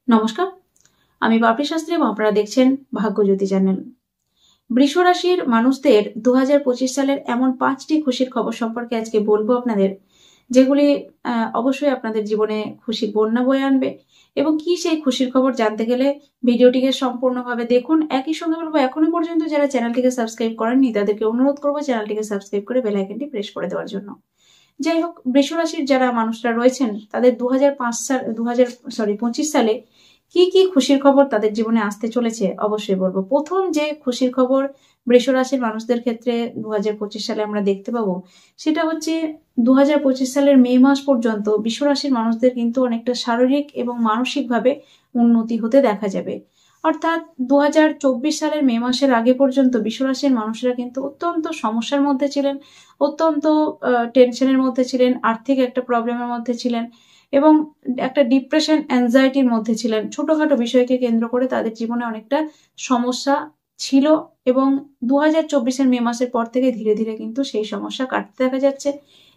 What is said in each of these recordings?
নমস্কার, আমি বাপি শাস্ত্রী এবং আপনারা দেখছেন ভাগ্যজ্যোতি চ্যানেল। বৃষ রাশির মানুষদের 2025 সালের এমন 5টি খুশির খবর সম্পর্কে আজকে বলবো আপনাদের, যেগুলি অবশ্যই আপনাদের জীবনে খুশির বন্যা বয়ে আনবে। এবং কি সেই খুশির খবর জানতে গেলে ভিডিওটিকে সম্পূর্ণভাবে দেখুন। একই সঙ্গে বলবো, এখনো পর্যন্ত যারা চ্যানেলটিকে সাবস্ক্রাইব করেননি তাদেরকে অনুরোধ করবো চ্যানেলটিকে সাবস্ক্রাইব করে বেল আইকনটি প্রেস করে দেওয়ার জন্য। যাই হোক, বৃষ রাশির যারা মানুষরা রয়েছেন তাদের 2025 সালে কি কি খুশির খবর তাদের জীবনে আসতে চলেছে অবশ্যই বলবো। প্রথম যে খুশির খবর বৃষ রাশির মানুষদের ক্ষেত্রে 2025 সালে আমরা দেখতে পাবো, সেটা হচ্ছে 2025 সালের মে মাস পর্যন্ত বৃষ রাশির মানুষদের কিন্তু অনেকটা শারীরিক এবং মানসিকভাবে উন্নতি হতে দেখা যাবে। অর্থাৎ 2024 সালের মে মাসের আগে পর্যন্ত বৃষ রাশির মানুষরা কিন্তু অত্যন্ত সমস্যার মধ্যে ছিলেন, অত্যন্ত টেনশনের মধ্যে ছিলেন, আর্থিক একটা প্রবলেমের মধ্যে ছিলেন এবং একটা ডিপ্রেশন অ্যাংজাইটির মধ্যে ছিলেন। ছোটখাটো বিষয়কে কেন্দ্র করে তাদের জীবনে অনেকটা সমস্যা ছিল এবং 2024 মে মাসের পর থেকে ধীরে ধীরে কিন্তু সেই সমস্যা কাটতে দেখা যাচ্ছে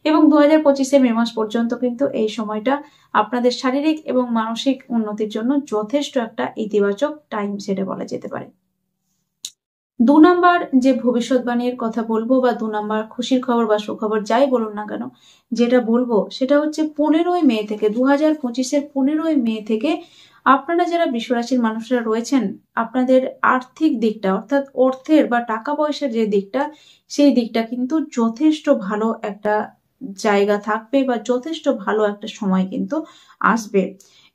এবং 2025 মে মাস পর্যন্ত কিন্তু এই সময়টা আপনাদের শারীরিক এবং মানসিক উন্নতির জন্য যথেষ্ট একটা ইতিবাচক টাইম সেটা বলা যেতে পারে। 2 নম্বর যে ভবিষ্যৎবাণীর কথা বলবো বা 2 নম্বর খুশির খবর বা সুখবর যাই বলুন না কেন, যেটা বলবো সেটা হচ্ছে 15ই মে থেকে 2025 15ই মে থেকে আপনারা যারা বৃষ রাশির মানুষরা রয়েছেন, আপনাদের আর্থিক দিকটা অর্থাৎ অর্থের বা টাকা পয়সার যে দিকটা, সেই দিকটা কিন্তু যথেষ্ট ভালো একটা জায়গা থাকবে বা যথেষ্ট ভালো একটা সময় কিন্তু আসবে।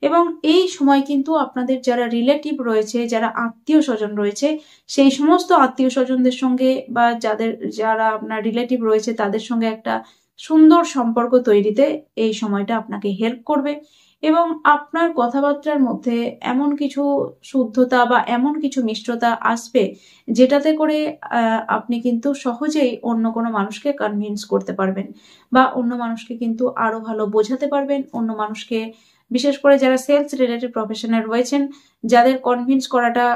এবং এই সময় কিন্তু আপনাদের যারা রিলেটিভ রয়েছে, যারা আত্মীয় স্বজন রয়েছে, সেই সমস্ত আত্মীয় স্বজনদের সঙ্গে বা যারা আপনার রিলেটিভ রয়েছে তাদের সঙ্গে একটা সুন্দর সম্পর্ক তৈরিতে এই সময়টা আপনাকে হেল্প করবে এবং আপনার কথাবার্তার মধ্যে এমন কিছু শুদ্ধতা বা এমন কিছু মিষ্টতা আসবে যেটাতে করে আপনি কিন্তু সহজেই অন্য কোনো মানুষকে কনভিন্স করতে পারবেন বা অন্য মানুষকে কিন্তু আরো ভালো বোঝাতে পারবেন। অন্য মানুষকে, বিশেষ করে যারা সেলস রিলেটেড প্রফেশনে রয়েছেন, যাদের কনভিন্স করাটা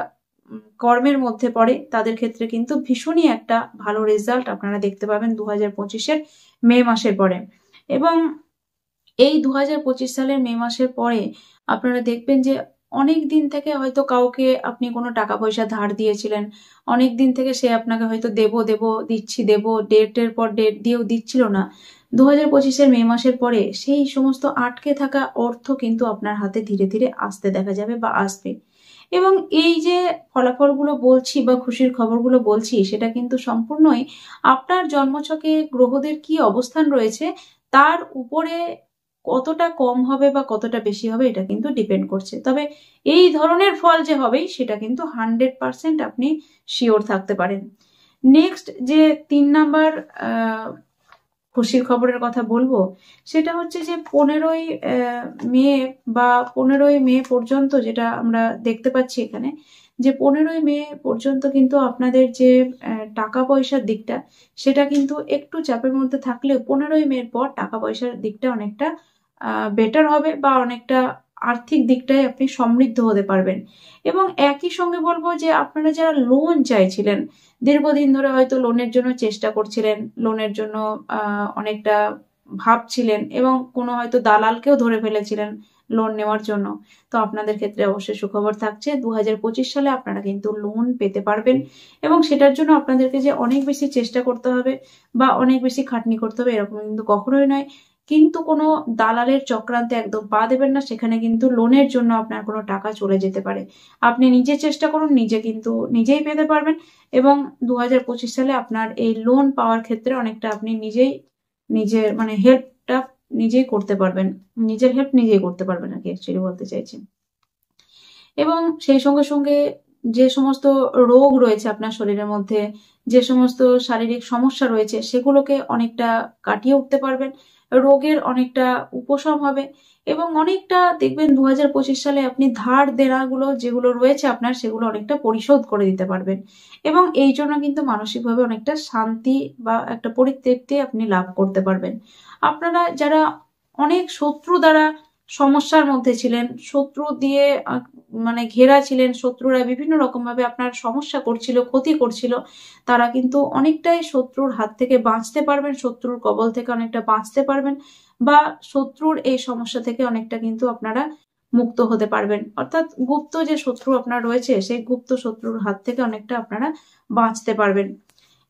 কর্মের মধ্যে পড়ে, তাদের ক্ষেত্রে কিন্তু ভীষণই একটা ভালো রেজাল্ট আপনারা দেখতে পাবেন 2025 মে মাসের পরে। এবং এই 2025 সালের মে মাসের পরে আপনারা দেখবেন যে অনেক দিন থেকে হয়তো কাউকে আপনি কোনো টাকা পয়সা ধার দিয়েছিলেন, অনেক দিন থেকে সে আপনাকে হয়তো দেব ডেটের পর ডেট দিয়েও দিচ্ছিল না। 2025 মে মাসের পরে সেই সমস্ত আটকে থাকা অর্থ কিন্তু আপনার হাতে ধীরে ধীরে আসতে দেখা যাবে বা আসবে। এবং এই যে ফলাফলগুলো বলছি বা খুশির খবরগুলো বলছি, সেটা কিন্তু সম্পূর্ণই আপনার জন্মছকে গ্রহদের কি অবস্থান রয়েছে তার উপরে কতটা কম হবে বা কতটা বেশি হবে এটা কিন্তু ডিপেন্ড করছে। তবে এই ধরনের ফল যে হবেই সেটা কিন্তু 100% আপনি শিওর থাকতে পারেন। নেক্সট যে 3 নাম্বার খুশির খবরের কথা বলবো, সেটা হচ্ছে যে 15ই মে বা 15ই মে পর্যন্ত যেটা আমরা দেখতে পাচ্ছি এখানে, যে 15ই মে পর্যন্ত কিন্তু আপনাদের যে টাকা পয়সার দিকটা, সেটা কিন্তু একটু চাপের মধ্যে থাকলেও 15ই মের পর টাকা পয়সার দিকটা অনেকটা বেটার হবে বা অনেকটা আর্থিক দিকটায় আপনি সমৃদ্ধ হতে পারবেন। এবং একই সঙ্গে বলবো যে আপনারা যারা লোন চাইছিলেন, দীর্ঘদিন ধরে হয়তো লোনের জন্য চেষ্টা করছিলেন, লোনের জন্য অনেকটা ভাবছিলেন এবং কোনো হয়তো দালালকেও ধরে ফেলেছিলেন লোন নেওয়ার জন্য, তো আপনাদের ক্ষেত্রে অবশ্যই সুখবর থাকছে। 2025 সালে আপনারা কিন্তু লোন পেতে পারবেন এবং সেটার জন্য আপনাদেরকে যে অনেক বেশি চেষ্টা করতে হবে বা অনেক বেশি খাটনি করতে হবে এরকম কিন্তু কখনোই নয়। কিন্তু কোনো দালালের চক্রান্তে একদম পা দেবেন না, সেখানে কিন্তু লোনের জন্য আপনার কোনো টাকা চলে যেতে পারে। আপনি নিজে চেষ্টা করুন, নিজে কিন্তু নিজেই পেতে পারবেন এবং 2025 সালে আপনার এই লোন পাওয়ার ক্ষেত্রে অনেকটা আপনি নিজের মানে হেল্পটা নিজেই করতে পারবেন, নিজের হেল্প নিজেই করতে পারবেন আর কি অ্যাকচুয়ালি বলতে চাইছি। এবং সেই সঙ্গে সঙ্গে যে সমস্ত রোগ রয়েছে আপনার শরীরের মধ্যে, যে সমস্ত শারীরিক সমস্যা রয়েছে, সেগুলোকে অনেকটা কাটিয়ে উঠতে পারবেন, রোগের অনেকটা উপশম হবে এবং অনেকটা দেখবেন 2025 সালে আপনি ধার দেনাগুলো যেগুলো রয়েছে আপনার, সেগুলো অনেকটা পরিশোধ করে দিতে পারবেন এবং এই জন্য কিন্তু মানসিকভাবে অনেকটা শান্তি বা একটা পরিতৃপ্তি আপনি লাভ করতে পারবেন। আপনারা যারা অনেক শত্রু দ্বারা সমস্যার মধ্যে ছিলেন, শত্রু দিয়ে মানে ঘেরা ছিলেন, শত্রুরা বিভিন্ন রকম ভাবে আপনার সমস্যা করছিল, ক্ষতি করছিল, তারা কিন্তু অনেকটাই শত্রুর হাত থেকে বাঁচতে পারবেন, শত্রুর কবল থেকে অনেকটা বাঁচতে পারবেন বা শত্রুর এই সমস্যা থেকে অনেকটা কিন্তু আপনারা মুক্ত হতে পারবেন। অর্থাৎ গুপ্ত যে শত্রু আপনার রয়েছে সেই গুপ্ত শত্রুর হাত থেকে অনেকটা আপনারা বাঁচতে পারবেন।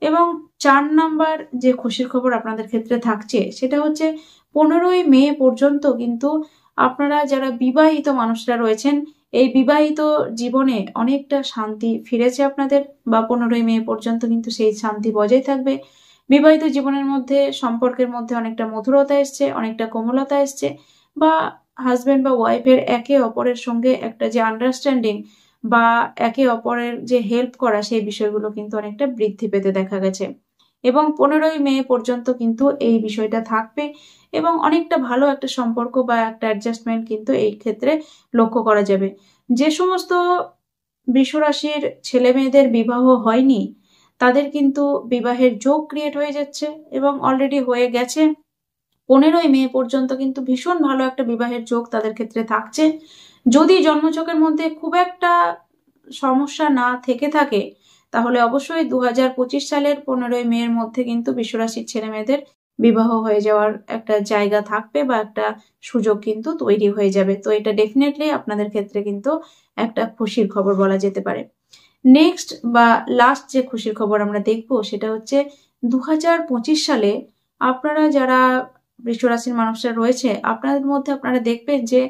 এবং 4 নাম্বার যে খুশির খবর আপনাদের ক্ষেত্রে থাকছে সেটা হচ্ছে 15ই মে পর্যন্ত কিন্তু আপনারা যারা বিবাহিত মানুষরা রয়েছেন এই বিবাহিত জীবনে অনেকটা শান্তি ফিরেছে আপনাদের, বা 15ই মে পর্যন্ত কিন্তু সেই শান্তি বজায় থাকবে। বিবাহিত জীবনের মধ্যে সম্পর্কের মধ্যে অনেকটা মধুরতা এসছে, অনেকটা কোমলতা এসছে, বা হাজবেন্ড বা ওয়াইফের একে অপরের সঙ্গে একটা যে আন্ডারস্ট্যান্ডিং বা একে অপরের যে হেল্প করা সেই বিষয়গুলো কিন্তু অনেকটা বৃদ্ধি পেতে দেখা গেছে। এবং 15ই মে পর্যন্ত কিন্তু এই বিষয়টা থাকবে এবং অনেকটা ভালো একটা সম্পর্ক বা একটা অ্যাডজাস্টমেন্ট কিন্তু এই ক্ষেত্রে লক্ষ্য করা যাবে। যে সমস্ত বৃষ রাশির ছেলে মেয়েদের বিবাহ হয়নি তাদের কিন্তু বিবাহের যোগ ক্রিয়েট হয়ে যাচ্ছে এবং অলরেডি হয়ে গেছে। 15ই মে পর্যন্ত কিন্তু ভীষণ ভালো একটা বিবাহের যোগ তাদের ক্ষেত্রে থাকছে। যদি জন্মছকের মধ্যে খুব একটা সমস্যা না থেকে থাকে তাহলে অবশ্যই 2025 সালের 15ই মের মধ্যে কিন্তু বৃষরাশির ছেলে মেয়েদের বিবাহ হয়ে যাওয়ার একটা জায়গা থাকবে বা একটা সুযোগ কিন্তু তৈরি হয়ে যাবে। তো এটা ডেফিনেটলি আপনাদের ক্ষেত্রে কিন্তু একটা খুশির খবর বলা যেতে পারে। নেক্সট বা লাস্ট যে খুশির খবর আমরা দেখবো সেটা হচ্ছে 2025 সালে আপনারা যারা বৃষরাশির মানুষরা রয়েছে আপনাদের মধ্যে আপনারা দেখবেন যে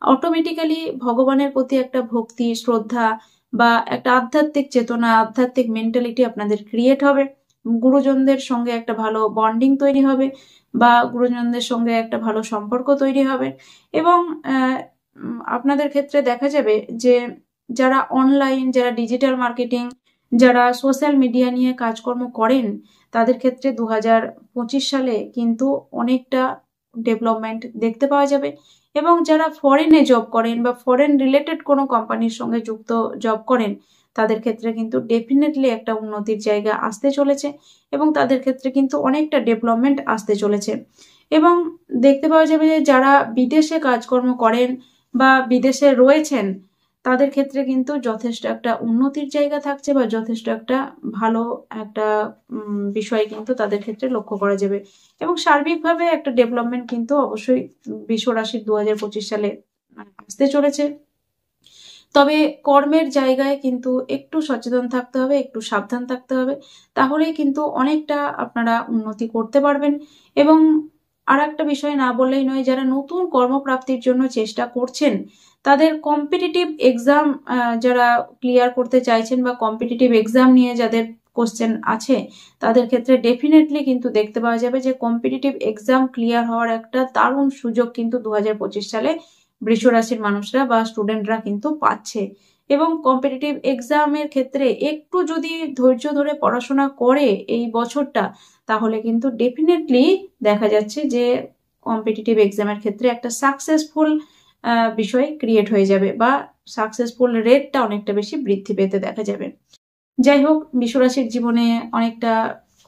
অটোমেটিক্যালি ভগবানের প্রতি একটা ভক্তি, শ্রদ্ধা বা একটা আধ্যাত্মিক চেতনা, আধ্যাত্মিক মেন্টালিটি আপনাদের ক্রিয়েট হবে। গুরুজনদের সঙ্গে একটা ভালো বন্ডিং তৈরি হবে বা গুরুজনদের সঙ্গে একটা ভালো সম্পর্ক তৈরি হবে। এবং আপনাদের ক্ষেত্রে দেখা যাবে যে যারা অনলাইন, যারা ডিজিটাল মার্কেটিং, যারা সোশ্যাল মিডিয়া নিয়ে কাজকর্ম করেন তাদের ক্ষেত্রে 2025 সালে কিন্তু অনেকটা ডেভেলপমেন্ট দেখতে পাওয়া যাবে। এবং যারা ফরেনে জব করেন বা ফরেন রিলেটেড কোনো কোম্পানির সঙ্গে যুক্ত জব করেন তাদের ক্ষেত্রে কিন্তু ডেফিনেটলি একটা উন্নতির জায়গা আসতে চলেছে এবং তাদের ক্ষেত্রে কিন্তু অনেকটা ডেভেলপমেন্ট আসতে চলেছে। এবং দেখতে পাওয়া যাবে যে যারা বিদেশে কাজকর্ম করেন বা বিদেশে রয়েছেন তাদের ক্ষেত্রে কিন্তু যথেষ্ট একটা উন্নতির জায়গা থাকছে বা যথেষ্ট একটা ভালো একটা বিষয় কিন্তু তাদের ক্ষেত্রে লক্ষ্য করা যাবে। এবং সার্বিকভাবে একটা ডেভেলপমেন্ট কিন্তু অবশ্যই বৃষ রাশির 2025 সালে আসতে চলেছে। তবে কর্মের জায়গায় কিন্তু একটু সচেতন থাকতে হবে, একটু সাবধান থাকতে হবে, তাহলেই কিন্তু অনেকটা আপনারা উন্নতি করতে পারবেন। এবং আর একটা বিষয় না বললেই নয়, যারা নতুন কর্মপ্রাপ্তির জন্য চেষ্টা করছেন তাদের কম্পিটিটিভ এক্সাম যারা ক্লিয়ার করতে চাইছেন বা কম্পিটিটিভ এক্সাম নিয়ে যাদের কোশ্চেন আছে তাদের ক্ষেত্রে ডেফিনেটলি কিন্তু দেখতে পাওয়া যাবে যে কম্পিটিটিভ এক্সাম ক্লিয়ার হওয়ার একটা দারুণ সুযোগ কিন্তু 2025 সালে বৃষ রাশির মানুষরা বা স্টুডেন্টরা কিন্তু পাচ্ছে। এবং কম্পিটিটিভ এক্সামের ক্ষেত্রে একটু যদি ধৈর্য ধরে পড়াশোনা করে এই বছরটা তাহলে কিন্তু ডেফিনেটলি দেখা যাচ্ছে যে কম্পিটিটিভ এক্সামের ক্ষেত্রে একটা সাকসেসফুল বিষয় ক্রিয়েট হয়ে যাবে বা সাকসেসফুল রেটটা অনেকটা বেশি বৃদ্ধি পেতে দেখা যাবে। যাই হোক, বৃষ রাশির জীবনে অনেকটা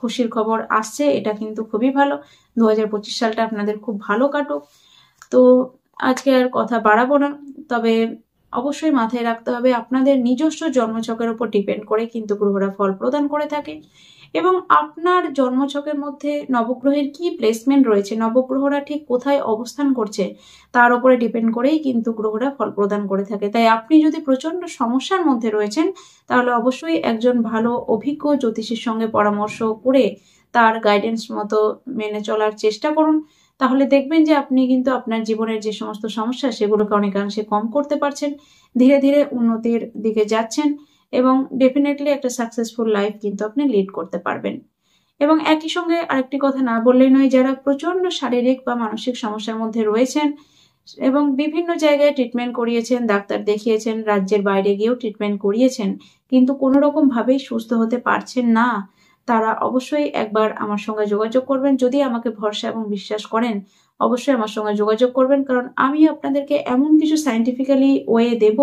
খুশির খবর আসছে, এটা কিন্তু খুবই ভালো। 2025 সালটা আপনাদের খুব ভালো কাটুক। তো আজকে আর কথা বাড়াবো না, তবে অবশ্যই মাথায় রাখতে হবে আপনাদের নিজস্ব জন্মছকের উপর ডিপেন্ড করে কিন্তু গ্রহরা ফল প্রদান করে থাকে এবং আপনার জন্মছকের মধ্যে নবগ্রহের কি প্লেসমেন্ট রয়েছে, নবগ্রহরা ঠিক কোথায় অবস্থান করছে তার উপরে ডিপেন্ড করেই কিন্তু গ্রহরা ফল প্রদান করে থাকে। তাই আপনি যদি প্রচন্ড সমস্যার মধ্যে রয়েছেন তাহলে অবশ্যই একজন ভালো অভিজ্ঞ জ্যোতিষীর সঙ্গে পরামর্শ করে তার গাইডেন্স মতো মেনে চলার চেষ্টা করুন। তাহলে দেখবেন যে আপনি কিন্তু আপনার জীবনের যে সমস্ত সমস্যা সেগুলোকে অনেকাংশে কম করতে পারছেন, ধীরে ধীরে উন্নতির দিকে যাচ্ছেন এবং ডেফিনেটলি একটা সাকসেসফুল লাইফ কিন্তু আপনি লিড করতে পারবেন। এবং একই সঙ্গে আরেকটি কথা না বললেই নয়, যারা প্রচন্ড শারীরিক বা মানসিক সমস্যার মধ্যে রয়েছেন এবং বিভিন্ন জায়গায় ট্রিটমেন্ট করিয়েছেন, ডাক্তার দেখিয়েছেন, রাজ্যের বাইরে গিয়েও ট্রিটমেন্ট করিয়েছেন কিন্তু কোনো রকম ভাবেই সুস্থ হতে পারছেন না, তারা অবশ্যই একবার আমার সঙ্গে যোগাযোগ করবেন। যদি আমাকে ভরসা এবং বিশ্বাস করেন অবশ্যই আমার সঙ্গে যোগাযোগ করবেন, কারণ আমি আপনাদেরকে এমন কিছু সায়েন্টিফিক্যালি ওয়ে দেব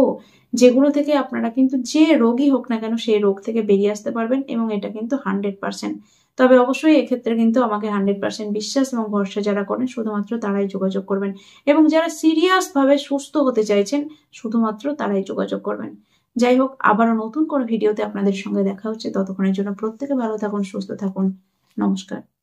যেগুলো থেকে আপনারা কিন্তু যে রোগই হোক না কেন সেই রোগ থেকে বেরিয়ে আসতে পারবেন এবং এটা কিন্তু 100%। তবে অবশ্যই এক্ষেত্রে কিন্তু আমাকে 100% বিশ্বাস এবং ভরসা যারা করেন শুধুমাত্র তারাই যোগাযোগ করবেন এবং যারা সিরিয়াস ভাবে সুস্থ হতে চাইছেন শুধুমাত্র তারাই যোগাযোগ করবেন। যাই হোক, আবারও নতুন কোনো ভিডিওতে আপনাদের সঙ্গে দেখা হচ্ছে। ততক্ষণের জন্য প্রত্যেকে ভালো থাকুন, সুস্থ থাকুন। নমস্কার।